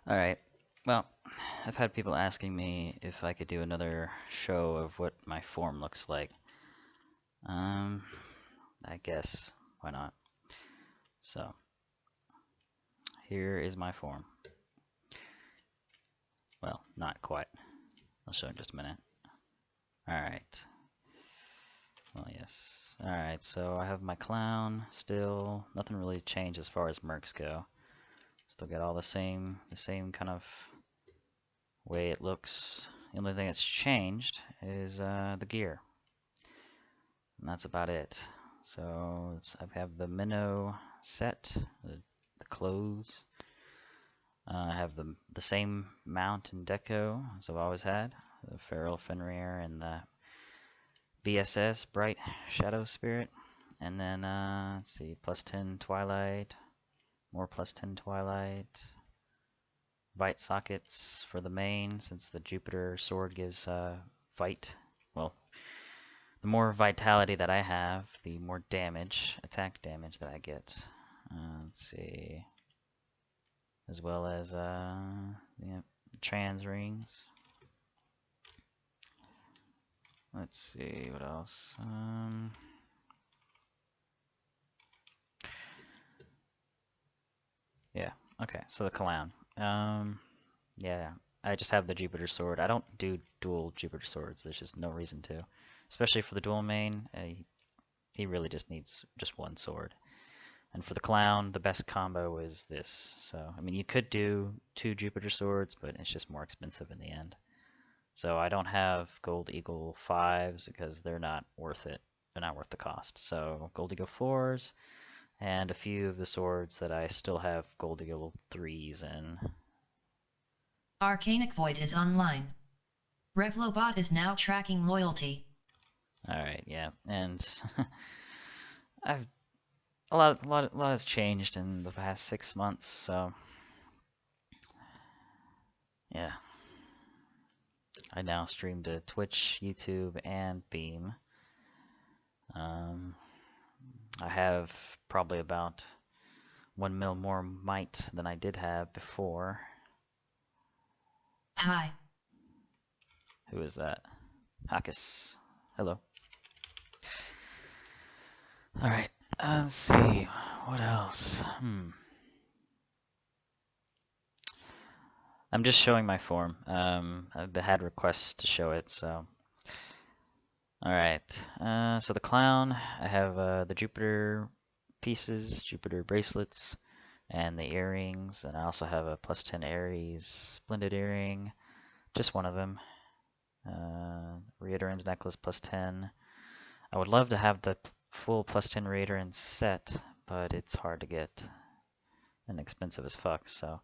Alright, well, I've had people asking me if I could do another show of what my form looks like. Um, I guess, why not? So, here is my form. Well, not quite. I'll show in just a minute. Alright. Well, yes. Alright, so I have my clown still. Nothing really changed as far as mercs go. Still got all the same kind of way it looks. The only thing that's changed is the gear. And that's about it. So I have the minnow set, the clothes. I have the same mount and deco as I've always had, the Feral Fenrir and the BSS, Bright Shadow Spirit. And then, let's see, plus 10 Twilight, more plus 10 Twilight. Vite sockets for the main, since the Jupiter sword gives Vite, well, the more vitality that I have, the more damage, attack damage that I get. Let's see. As well as yeah, trans rings. Let's see what else. Yeah. Okay. So the clown. Yeah. I just have the Jupiter sword. I don't do dual Jupiter swords. There's just no reason to, especially for the dual main. He really just needs just one sword. And for the clown, the best combo is this. So, I mean, you could do 2 Jupiter swords, but it's just more expensive in the end. So I don't have Gold Eagle 5s because they're not worth it. They're not worth the cost. So Gold Eagle 4s and a few of the swords that I still have Gold Eagle 3s in. Arcanic Void is online. Revlobot is now tracking loyalty. Alright, yeah. And I've a lot has changed in the past 6 months, so yeah. I now stream to Twitch, YouTube, and Beam. I have probably about 1 mil more might than I did have before. Hi. Who is that? Hakus. Hello. Alright, let's see. What else? I'm just showing my form. I've had requests to show it, so. Alright, so the clown, I have the Jupiter pieces, Jupiter bracelets, and the earrings, and I also have a plus 10 Aries splendid earring, just one of them. Reiterans necklace plus 10. I would love to have the full plus 10 Reiterans set, but it's hard to get and expensive as fuck, so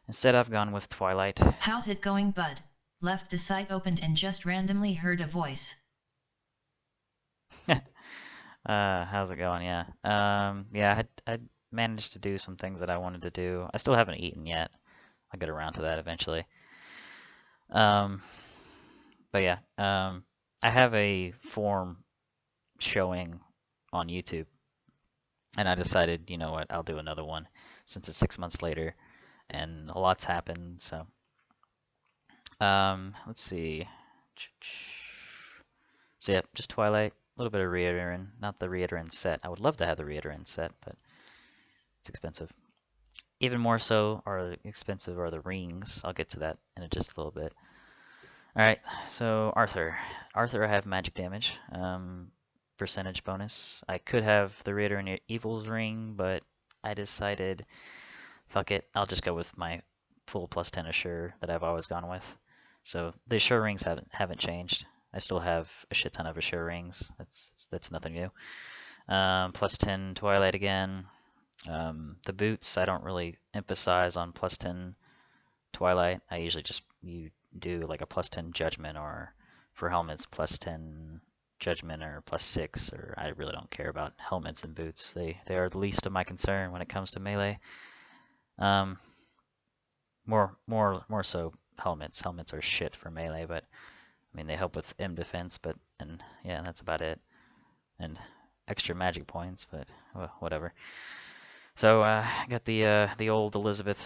instead I've gone with Twilight. How's it going, bud? Left the site opened and just randomly heard a voice. How's it going? Yeah. Yeah, I managed to do some things that I wanted to do. I still haven't eaten yet. I'll get around to that eventually. But yeah, I have a form showing on YouTube, and I decided, you know what, I'll do another one since it's 6 months later, and a lot's happened. So, let's see. So yeah, just Twilight. A little bit of Reiteran, not the Reiteran set. I would love to have the Reiteran set, but it's expensive. Even more so are expensive are the rings. I'll get to that in just a little bit. Alright, so Arthur. Arthur I have magic damage. Percentage bonus. I could have the Reiteran Evil's ring, but I decided, fuck it, I'll just go with my full plus 10 Assure that I've always gone with. So the Assure rings haven't changed. I still have a shit ton of Assure rings. That's nothing new. Plus 10 Twilight again. The boots, I don't really emphasize on plus 10 Twilight. I usually just you do like a plus 10 Judgment, or for helmets plus 10 Judgment or plus 6, or I really don't care about helmets and boots. They are the least of my concern when it comes to melee. More so helmets. Helmets are shit for melee, but I mean, they help with M defense, and yeah, that's about it. And extra magic points, but well, whatever. So I got the old Elizabeth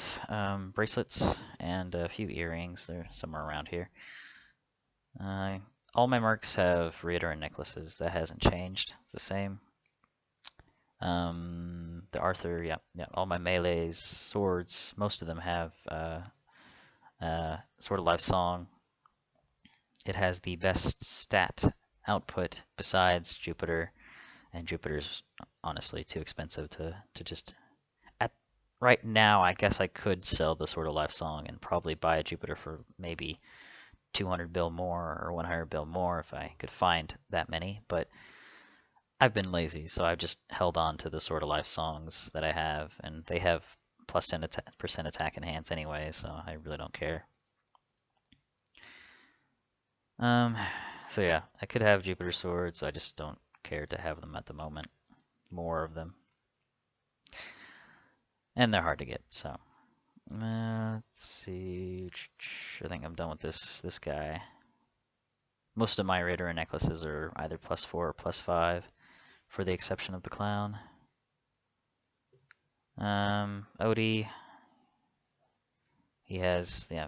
bracelets and a few earrings. They're somewhere around here. Uh, all my mercs have reiterant necklaces. That hasn't changed. It's the same. The Arthur, yeah, yeah. All my melees, swords, most of them have Sword of Life Song. It has the best stat output besides Jupiter, and Jupiter's honestly too expensive to just. At right now, I guess I could sell the Sword of Life Song and probably buy a Jupiter for maybe 200 bill more or 100 bill more if I could find that many, but I've been lazy, so I've just held on to the Sword of Life songs that I have, and they have plus 10% attack enhance anyway, so I really don't care. Um, so yeah, I could have Jupiter swords, I just don't care to have them at the moment. More of them. And they're hard to get, so. Let's see. I think I'm done with this guy. Most of my Raider and necklaces are either +4 or +5, for the exception of the clown. Odie, he has, yeah,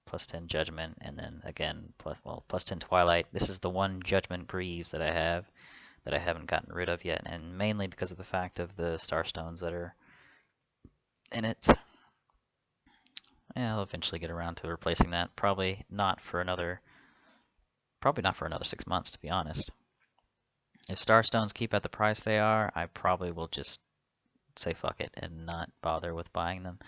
+10 judgment, and then again, +10 twilight. This is the one judgment greaves that I have that I haven't gotten rid of yet, and mainly because of the fact of the starstones that are in it. Yeah, I'll eventually get around to replacing that. Probably not for another 6 months, to be honest. If starstones keep at the price they are, I probably will just say fuck it and not bother with buying them.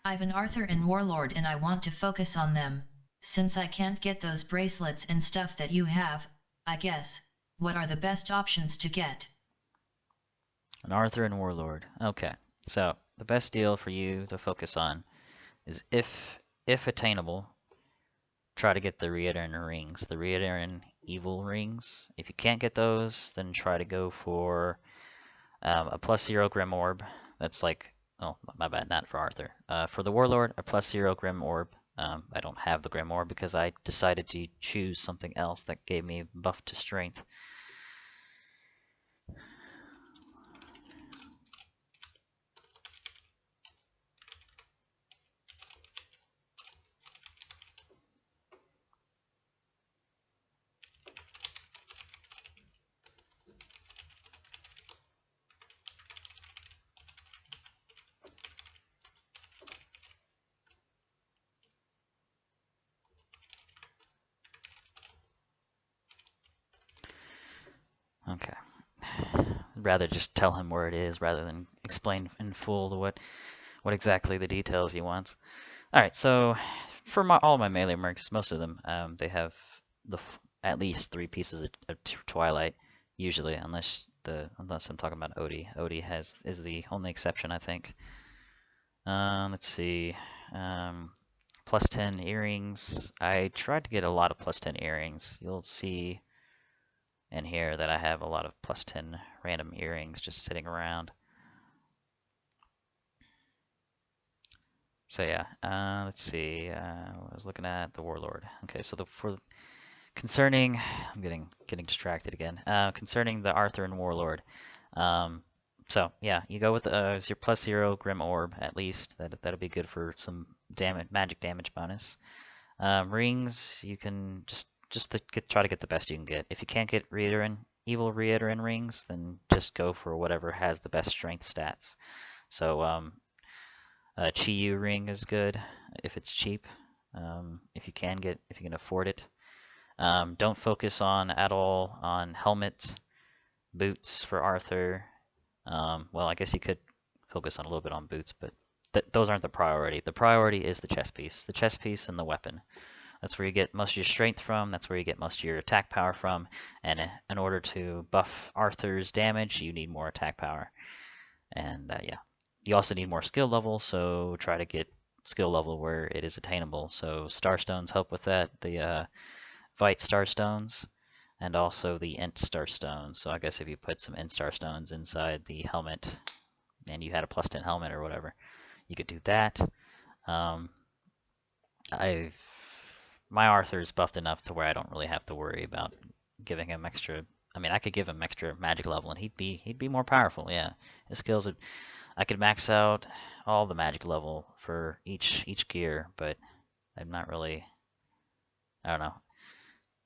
I've an Arthur and Warlord and I want to focus on them, since I can't get those bracelets and stuff that you have, I guess. What are the best options to get? An Arthur and Warlord. Okay, so the best deal for you to focus on is if attainable, try to get the Reiteran rings, the Reiteran evil rings. If you can't get those, then try to go for a +0 Grim Orb. That's like, oh, my bad, not for Arthur. For the Warlord, a +0 Grim Orb. I don't have the Grim Orb because I decided to choose something else that gave me buff to strength. Okay. I'd rather just tell him where it is rather than explain in full what exactly the details he wants. All right, so for all my melee mercs, most of them, they have at least 3 pieces of Twilight, usually, unless I'm talking about Odie. Odie is the only exception, I think. Let's see. +10 earrings. I tried to get a lot of +10 earrings. You'll see in here that I have a lot of +10 random earrings just sitting around. So yeah, let's see. I was looking at the Warlord. Okay, so concerning, I'm getting distracted again. Concerning the Arthur and Warlord. So yeah, you go with your +0 Grim Orb at least. That'll be good for some magic damage bonus. Rings, you can try to get the best you can get. If you can't get evil Reiteran rings, then just go for whatever has the best strength stats. So Chi-Yu ring is good if it's cheap. If you can afford it. Don't focus at all on helmets, boots for Arthur. Well, I guess you could focus on a little bit on boots, but those aren't the priority. The priority is the chest piece and the weapon. That's where you get most of your strength from. That's where you get most of your attack power from. And in order to buff Arthur's damage, you need more attack power. And yeah, you also need more skill level. So try to get skill level where it is attainable. So Starstones help with that. The Vite Starstones, and also the Int Starstones. So I guess if you put some Int Starstones inside the helmet, and you had a +10 helmet or whatever, you could do that. My Arthur is buffed enough to where I don't really have to worry about giving him extra I mean, I could give him extra magic level, and he'd be more powerful. Yeah, his skills would. I could max out all the magic level for each gear, but I'm not really. I don't know.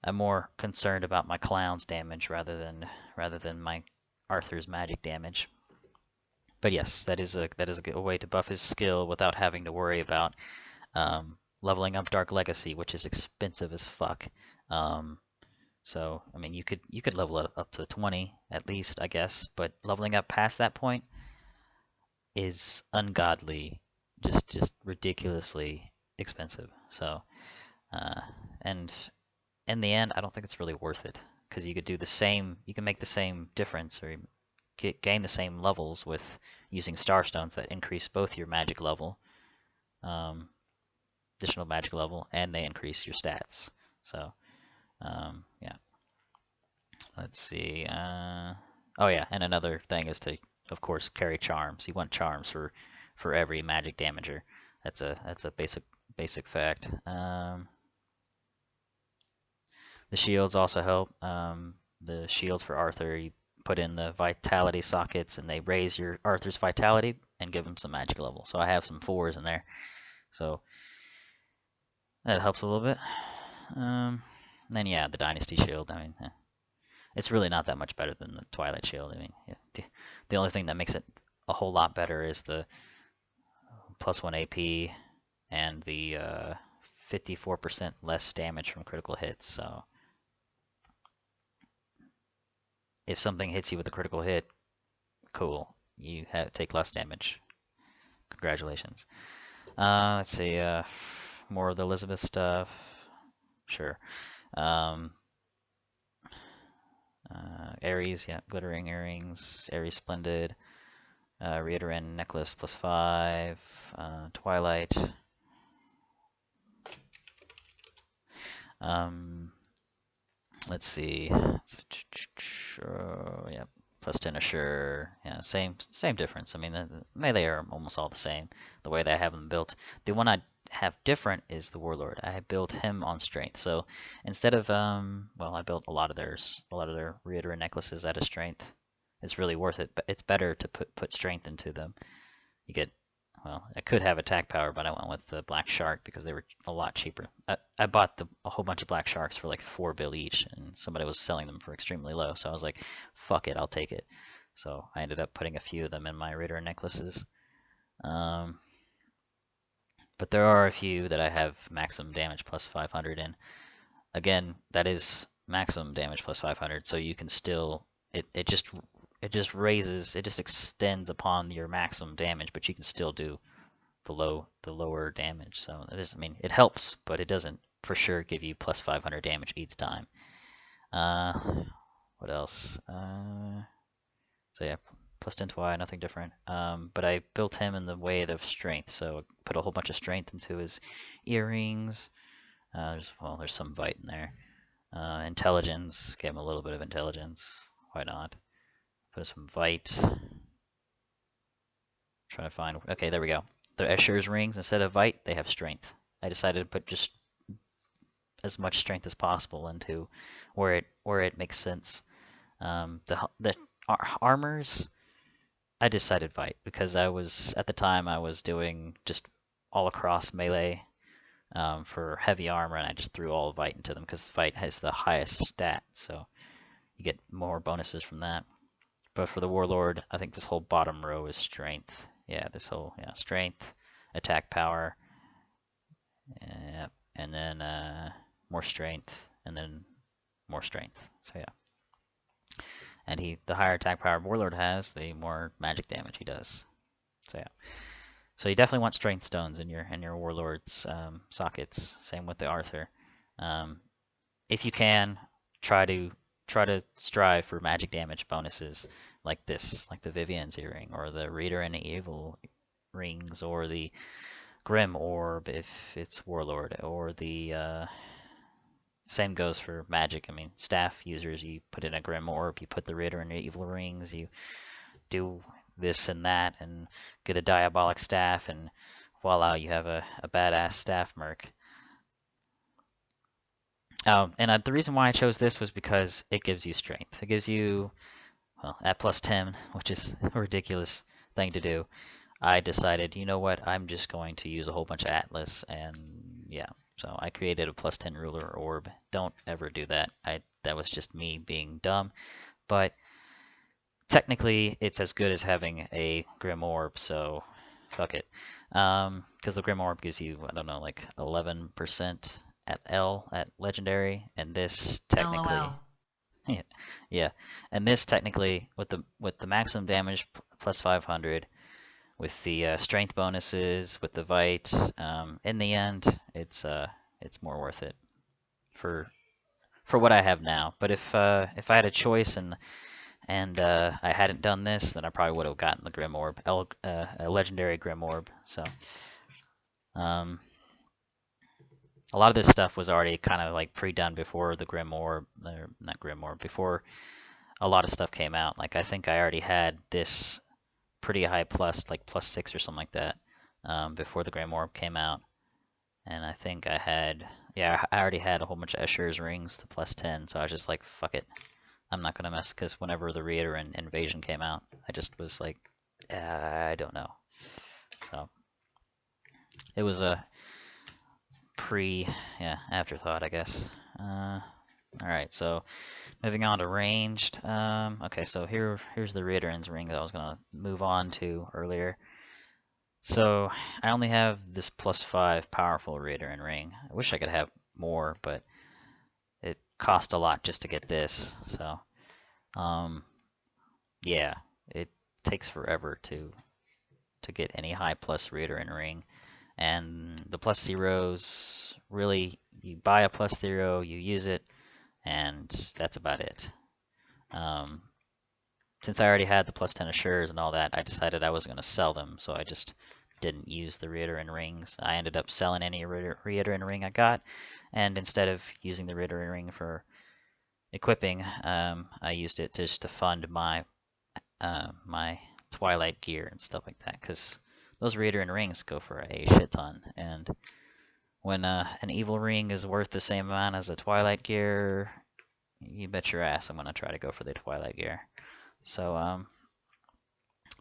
I'm more concerned about my clown's damage rather than my Arthur's magic damage. But yes, that is a good way to buff his skill without having to worry about leveling up Dark Legacy, which is expensive as fuck. Um, so I mean, you could level it up to 20 at least, I guess, but leveling up past that point is ungodly, just ridiculously expensive. So and in the end, I don't think it's really worth it because you could do the same, you can make the same difference or gain the same levels with using star stones that increase both your magic level, um, additional magic level, and they increase your stats. So yeah, let's see. Oh yeah, and another thing is to, of course, carry charms. You want charms for every magic damager. That's a basic fact. The shields also help. The shields for Arthur, you put in the vitality sockets and they raise your Arthur's vitality and give him some magic level. So I have some 4s in there. So that helps a little bit. Then yeah, the Dynasty Shield. I mean, it's really not that much better than the Twilight Shield. I mean, the only thing that makes it a whole lot better is the +1 AP and the 54% less damage from critical hits. So if something hits you with a critical hit, cool. You take less damage. Congratulations. Let's see. More of the Elizabeth stuff. Sure. Um, Aries, yeah, glittering earrings. Aries Splendid. Reiterin necklace +5. Twilight. Let's see. Yeah, +10 Assure. Yeah, same difference. I mean, the melee are almost all the same. The way that I have them built. The one I have different is the Warlord. I built him on strength. So instead of well, I built a lot of their Reiterin necklaces out of strength. It's really worth it, but it's better to put strength into them. You get, well, I could have attack power, but I went with the Black Shark because they were a lot cheaper. I bought a whole bunch of Black Sharks for like 4 bill each, and somebody was selling them for extremely low. So I was like, fuck it, I'll take it. So I ended up putting a few of them in my Raider necklaces. But there are a few that I have maximum damage +500 in. Again, that is maximum damage +500, so you can still, it just raises, it just extends upon your maximum damage, but you can still do the lower damage. So it is, I mean, it helps, but it doesn't for sure give you +500 damage each time. What else? So yeah, +10 Twi, nothing different. But I built him in the way of strength, so put a whole bunch of strength into his earrings. There's some Vite in there. Intelligence, gave him a little bit of intelligence. Why not? Put some Vite. Trying to find. Okay, there we go. The Assure's rings, instead of Vite, they have strength. I decided to put just as much strength as possible into where it makes sense. The armors, I decided Vite because I was at the time I was doing just all across melee for heavy armor, and I just threw all Vite into them because Vite has the highest stat, so you get more bonuses from that. But for the Warlord, I think this whole bottom row is strength. Yeah, strength, attack power, and then more strength, and then more strength. So yeah. And the higher attack power Warlord has, the more magic damage he does. So yeah. So you definitely want strength stones in your Warlord's sockets. Same with the Arthur. If you can, try to strive for magic damage bonuses like this, like the Vivian's earring, or the Reader and Evil rings, or the Grim Orb if it's Warlord, or the same goes for magic. I mean, staff users, you put in a Grim Orb, you put the Reader and Evil rings, you do this and that, and get a Diabolic Staff, and voila, you have a badass staff merc. And the reason why I chose this was because it gives you strength. It gives you, well, at plus 10, which is a ridiculous thing to do. I decided, you know what, I'm just going to use a whole bunch of Atlas, and yeah. So I created a plus 10 ruler orb. Don't ever do that. That was just me being dumb. But technically, it's as good as having a Grim Orb, so fuck it. Because the Grim Orb gives you, I don't know, like 11% at L at Legendary, and this technically, LOL. yeah, and this technically with the maximum damage plus 500, with the strength bonuses, with the Vite, in the end, it's more worth it for what I have now. But if I had a choice and I hadn't done this, then I probably would have gotten the Grim Orb, a legendary Grim Orb. So, um, a lot of this stuff was already kind of like pre-done before the Grim Orb, or not Grim Orb, before a lot of stuff came out. Like I think I already had this pretty high plus, like plus 6 or something like that, before the Grim Orb came out. And I think I had, yeah, I already had a whole bunch of Escher's rings to plus 10, so I was just like, fuck it. I'm not gonna mess, because whenever the Raider and Invasion came out, I just was like, I don't know. So it was a afterthought, I guess. All right, so moving on to ranged. Okay, so here's the Raider's ring that I was gonna move on to earlier. So I only have this plus 5 powerful Raider and ring. I wish I could have more, but it cost a lot just to get this. So yeah, it takes forever to get any high plus Raider and ring. And the plus zeros, really, you buy a plus zero, you use it, and that's about it. Since I already had the plus 10 assures and all that, I decided I wasn't going to sell them, so I just didn't use the Raider and rings. I ended up selling any Raider and ring I got, and instead of using the Raider and ring for equipping, I used it just to fund my my Twilight gear and stuff like that, because those Raider and rings go for a shit ton, and when an evil ring is worth the same amount as a Twilight gear, you bet your ass I'm gonna try to go for the Twilight gear. So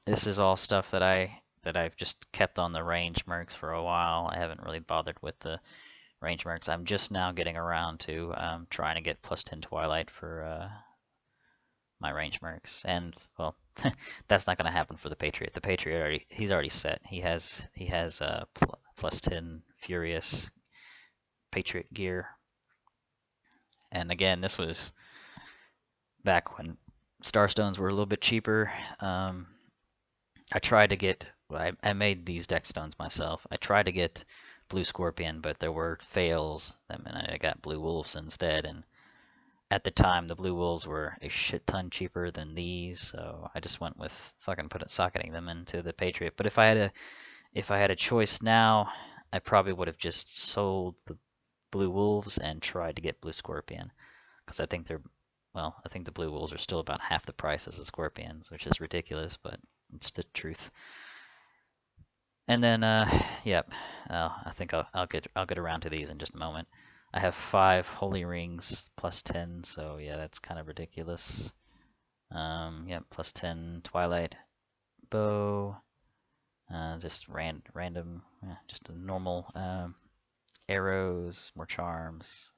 this is all stuff that I've just kept on the range mercs for a while. I haven't really bothered with the range mercs. I'm just now getting around to trying to get plus 10 Twilight for my range mercs, and well, that's not gonna happen for the Patriot. The Patriot he's already set. He has plus 10 Furious Patriot gear. And again, this was back when Starstones were a little bit cheaper. I tried to get, I made these deck stones myself. I tried to get Blue Scorpion, but there were fails. I mean, I got Blue Wolves instead, and at the time, the Blue Wolves were a shit ton cheaper than these, so I just went with fucking socketing them into the Patriot. But if I had a choice now, I probably would have just sold the Blue Wolves and tried to get Blue Scorpion, because I think the Blue Wolves are still about half the price as the Scorpions, which is ridiculous, but it's the truth. And then, yep, I think I'll get around to these in just a moment. I have 5 Holy Rings plus 10, so yeah, that's kind of ridiculous. Yep, plus 10 Twilight Bow, just random, just a normal arrows, more charms,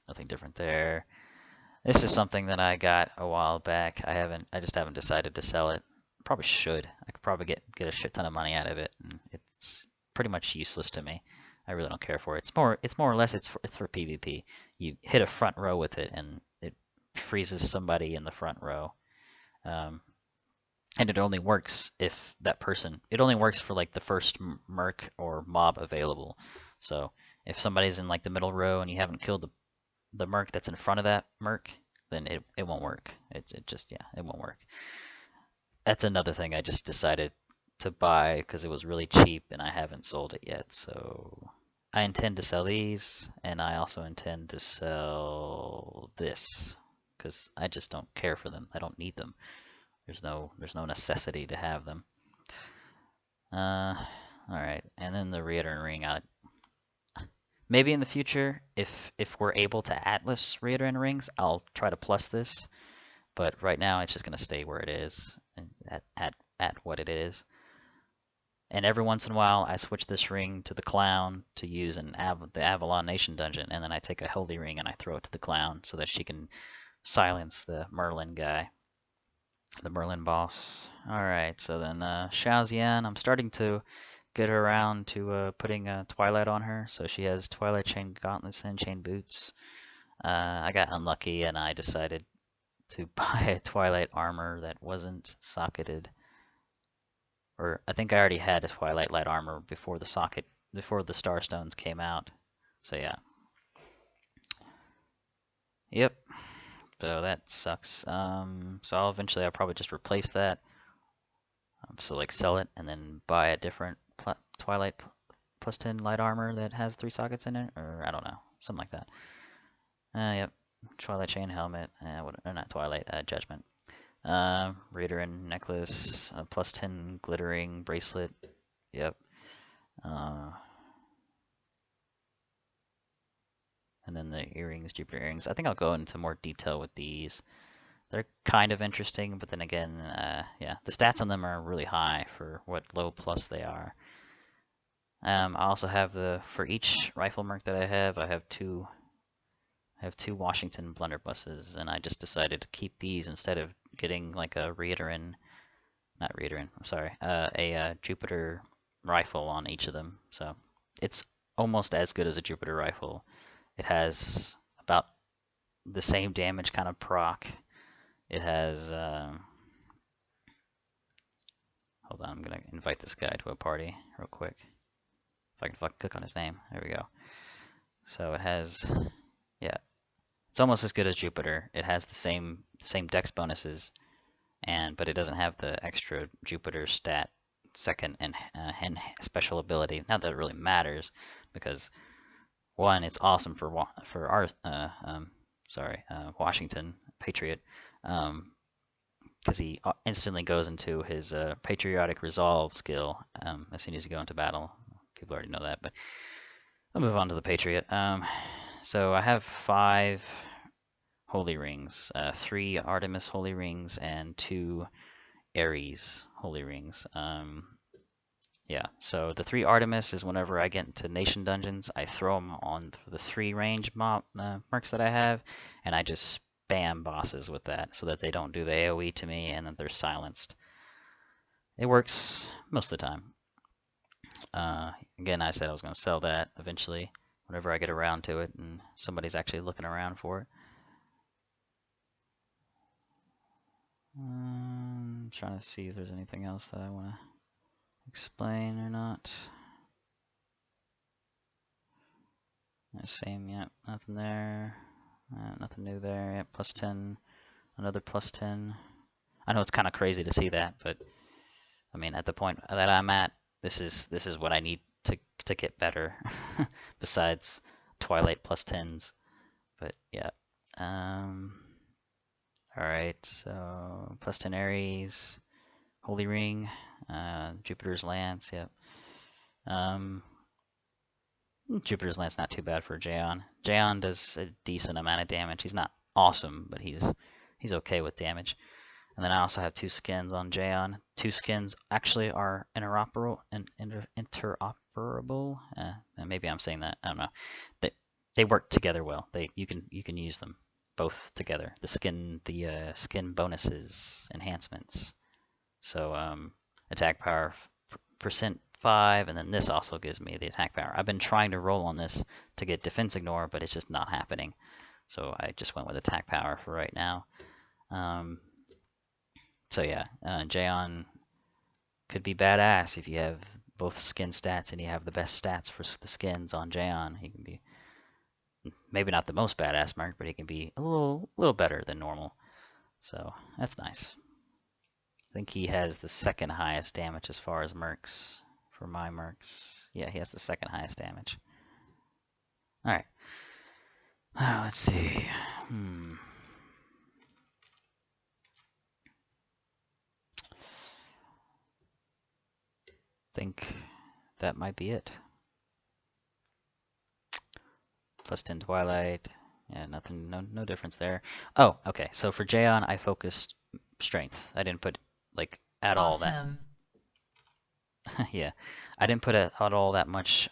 nothing different there. This is something that I got a while back. I just haven't decided to sell it. Probably should. I could probably get a shit ton of money out of it, and it's pretty much useless to me. I really don't care for it. It's more or less it's for PvP. You hit a front row with it, and it freezes somebody in the front row. And it only works if that person. It only works for like the first merc or mob available. So if somebody's in like the middle row and you haven't killed the merc that's in front of that merc, then it won't work. It just, yeah, it won't work. That's another thing I just decided to buy because it was really cheap and I haven't sold it yet. So I intend to sell these, and I also intend to sell this because I just don't care for them. I don't need them. There's no necessity to have them. All right, and then the Reiter ring. Maybe in the future, if we're able to Atlas Reiteran rings, I'll try to plus this. But right now, it's just gonna stay where it is, and at what it is. And every once in a while, I switch this ring to the clown to use in the Avalon Nation dungeon, and then I take a holy ring and I throw it to the clown so that she can silence the Merlin guy, the Merlin boss. All right, so then Xiaoxian, I'm starting to get her around to putting Twilight on her, so she has Twilight Chain Gauntlets and Chain Boots. I got unlucky and I decided to buy a Twilight armor that wasn't socketed. Or I think I already had a Twilight Light armor before the Starstones came out. So yeah. Yep. So that sucks. So I'll probably just replace that. So like sell it and then buy a different Twilight plus 10 light armor that has 3 sockets in it, or I don't know, something like that. Yep. Twilight chain helmet. Or not Twilight. Judgment. Reiteran necklace. Plus 10 glittering bracelet. Yep. And then the earrings, Jupiter earrings. I think I'll go into more detail with these. They're kind of interesting, but then again, yeah, the stats on them are really high for what low plus they are. I also have for each rifle merc that I have two Washington blunderbusses, and I just decided to keep these instead of getting like a I'm sorry, a Jupiter rifle on each of them. So it's almost as good as a Jupiter rifle. It has about the same damage kind of proc. It has, hold on, I'm going to invite this guy to a party real quick. If I can fucking click on his name. There we go. So it has, yeah, it's almost as good as Jupiter. It has the same dex bonuses, but it doesn't have the extra Jupiter stat second and special ability. Not that it really matters, because one, it's awesome for our Washington Patriot, because he instantly goes into his Patriotic Resolve skill as soon as you go into battle. People already know that, but I'll move on to the Patriot. So I have 5 Holy Rings, 3 Artemis Holy Rings, and 2 Ares Holy Rings. Yeah, so the 3 Artemis is whenever I get into Nation Dungeons, I throw them on the 3 range mercs that I have, and I just spam bosses with that so that they don't do the AoE to me and that they're silenced. It works most of the time. Again, I said I was going to sell that eventually whenever I get around to it and somebody's actually looking around for it. I'm trying to see if there's anything else that I want to explain or not. Same, yeah, nothing there. Nothing new there. Yeah, plus 10, another plus 10. I know it's kind of crazy to see that, but I mean, at the point that I'm at, this is what I need to get better. Besides Twilight plus 10s, but yeah. All right, so plus 10 Ares, Holy Ring, Jupiter's Lance. Yep. Jupiter's Lance not too bad for Jaeon. Jaeon does a decent amount of damage. He's not awesome, but he's okay with damage. And then I also have 2 skins on Jaeon. 2 skins actually are interoperable. Maybe I'm saying that. I don't know. They work together well. You can use them both together. The skin bonuses enhancements. So attack power %5, and then this also gives me the attack power. I've been trying to roll on this to get defense ignore, but it's just not happening. So I just went with attack power for right now. So yeah, Jaeon could be badass if you have both skin stats and you have the best stats for the skins on Jaeon. He can be maybe not the most badass merc, but he can be a little better than normal. So that's nice. I think he has the 2nd highest damage as far as mercs for my mercs. Yeah, he has the 2nd highest damage. All right. Let's see. Think that might be it. plus 10 Twilight. Yeah, nothing, no difference there. Oh, okay. So for Jaeon, I focused strength. I didn't put like at all that. Awesome. Yeah, I didn't put at all that much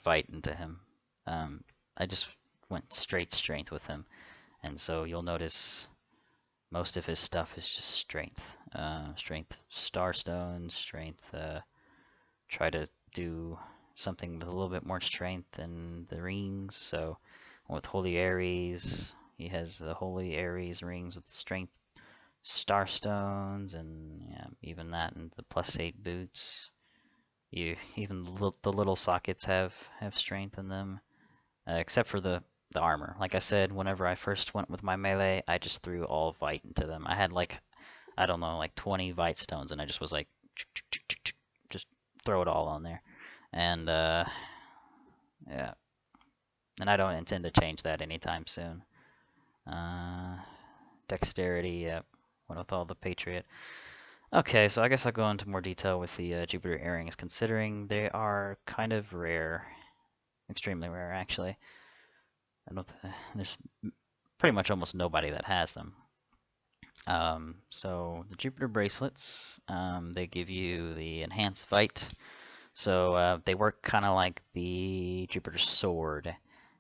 fight into him. I just went straight strength with him, and so you'll notice most of his stuff is just strength. Strength Starstone, strength. Try to do something with a little bit more strength than the rings. So with Holy Aries, he has the Holy Aries rings with strength Starstones, and yeah, even that, and the +8 boots. Even the little sockets have strength in them, except for the armor. Like I said, whenever I first went with my melee, I just threw all Vite into them. I had like, I don't know, like 20 Vite stones, and I just was like, just throw it all on there. And yeah, and I don't intend to change that anytime soon. Dexterity, yep, went with all the Patriot. Okay, so I guess I'll go into more detail with the Jupiter earrings, considering they are kind of rare, extremely rare actually. I don't. There's pretty much almost nobody that has them. So the Jupiter bracelets, they give you the enhanced fight. So they work kind of like the Jupiter sword.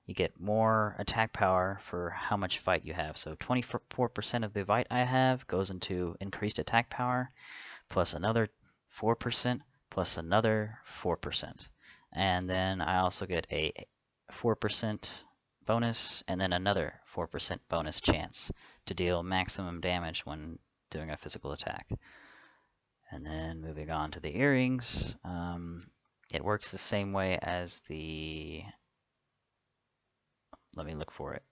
You get more attack power for how much fight you have. So 24% of the fight I have goes into increased attack power, plus another 4%, plus another 4%. And then I also get a 4% bonus, and then another 4% bonus chance to deal maximum damage when doing a physical attack. And then moving on to the earrings, it works the same way as the, let me look for it.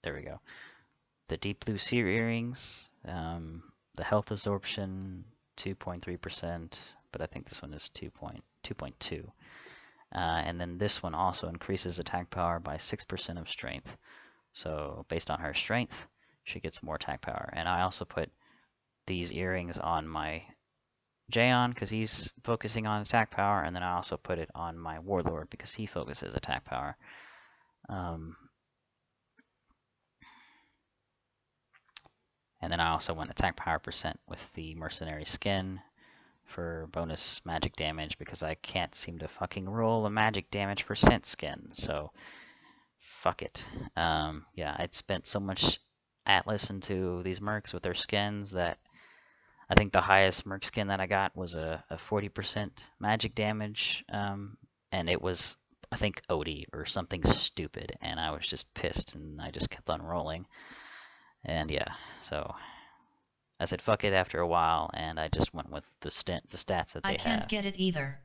There we go. The deep blue seer earrings, the health absorption 2.3%, but I think this one is 2.2. And then this one also increases attack power by 6% of strength. So based on her strength, she gets more attack power. And I also put these earrings on my Jaeon because he's focusing on attack power, and then I also put it on my Warlord because he focuses attack power. And then I also went attack power percent with the mercenary skin for bonus magic damage because I can't seem to fucking roll a magic damage percent skin. So fuck it. Yeah, I'd spent so much Atlas into these mercs with their skins that I think the highest merc skin that I got was a 40% magic damage, and it was, I think, OD or something stupid, and I was just pissed, and I just kept on rolling. And yeah, so I said fuck it after a while, and I just went with the stats that they have. I can't get it either.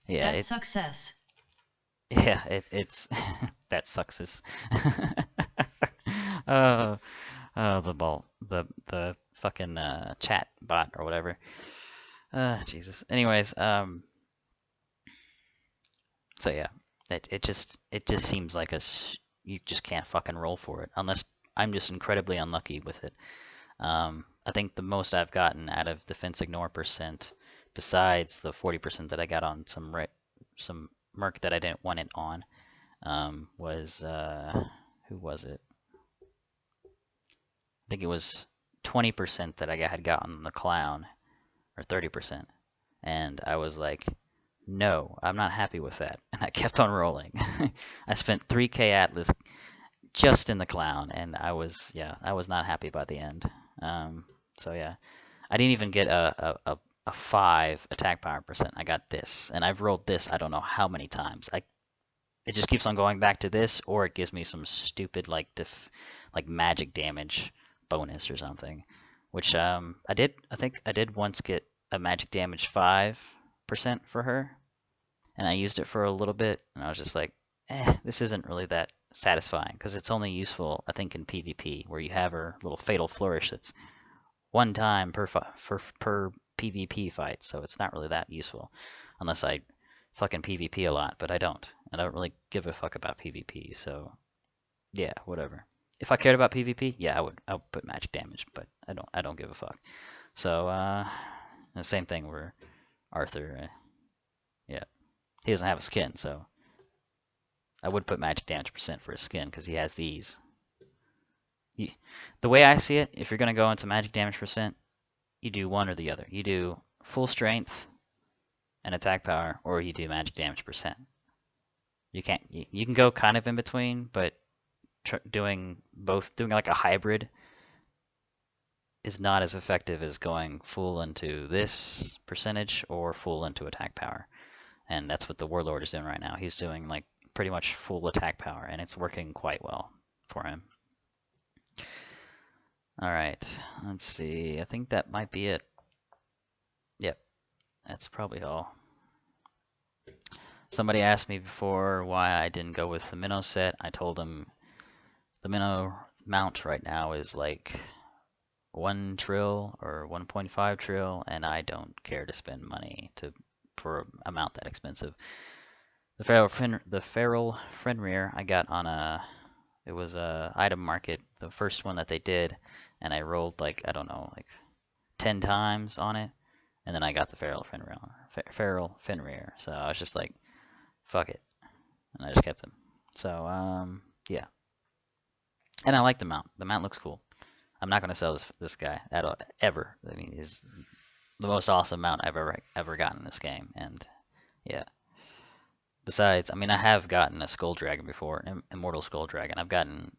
Yeah, that's success. Yeah, it's that success. Oh, the fucking chat bot or whatever. Jesus. Anyways, so yeah, it just seems like you just can't fucking roll for it unless I'm just incredibly unlucky with it. I think the most I've gotten out of defense ignore percent, besides the 40% that I got on some merc that I didn't want it on, was who was it? I think it was 20% that I had gotten the clown, or 30%, and I was like, no, I'm not happy with that, and I kept on rolling. I spent 3k Atlas just in the clown, and I was not happy by the end. So yeah, I didn't even get a 5 attack power percent. I got this, and I've rolled this I don't know how many times. It just keeps on going back to this, or it gives me some stupid like magic damage bonus or something, which I think I did once get a magic damage 5% for her, and I used it for a little bit, and I was just like, this isn't really that satisfying because it's only useful I think in PvP where you have her little fatal flourish that's one time per PvP fight, so it's not really that useful unless I fucking PvP a lot, but I don't. I don't really give a fuck about PvP, so yeah, whatever. If I cared about PvP, yeah, I would put magic damage, but I don't give a fuck. So the same thing where Arthur, yeah, he doesn't have a skin, so I would put magic damage percent for his skin because he has these. The way I see it, if you're going to go into magic damage percent, you do one or the other. You do full strength and attack power, or you do magic damage percent. You can't. You can go kind of in between, but doing both, doing like a hybrid, is not as effective as going full into this percentage or full into attack power. And that's what the Warlord is doing right now. He's doing like pretty much full attack power, and it's working quite well for him. Alright, let's see. I think that might be it. Yep, that's probably all. Somebody asked me before why I didn't go with the minnow set. I told them the minnow mount right now is like 1 trill or 1.5 trill, and I don't care to spend money for a mount that expensive. The feral Fenrir I got on it was a item market, the first one that they did, and I rolled like, I don't know, like 10 times on it, and then I got the feral Fenrir. So I was just like, fuck it, and I just kept him. So yeah, and I like the mount. The mount looks cool. I'm not gonna sell this guy ever. I mean, he's the most awesome mount I've ever gotten in this game, and yeah. Besides, I mean, I have gotten a Skull Dragon before, an Immortal Skull Dragon. I've gotten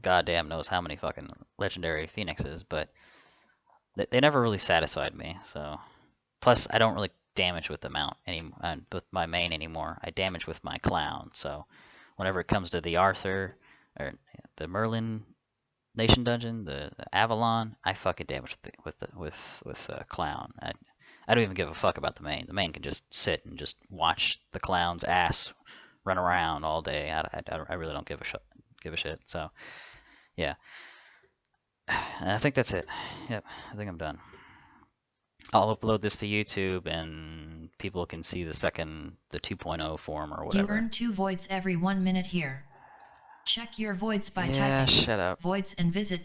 goddamn knows how many fucking legendary phoenixes, but they never really satisfied me. So, plus I don't really damage with the mount with my main anymore. I damage with my clown. So, whenever it comes to the Arthur or the Merlin Nation Dungeon, the Avalon, I fucking damage with the clown. I don't even give a fuck about the main. The main can just sit and just watch the clown's ass run around all day. I really don't give a shit. So, yeah. And I think that's it. Yep, I think I'm done. I'll upload this to YouTube and people can see the 2.0 form or whatever. You earn 2 voids every 1 minute here. Check your voids by typing shut up. voids and visit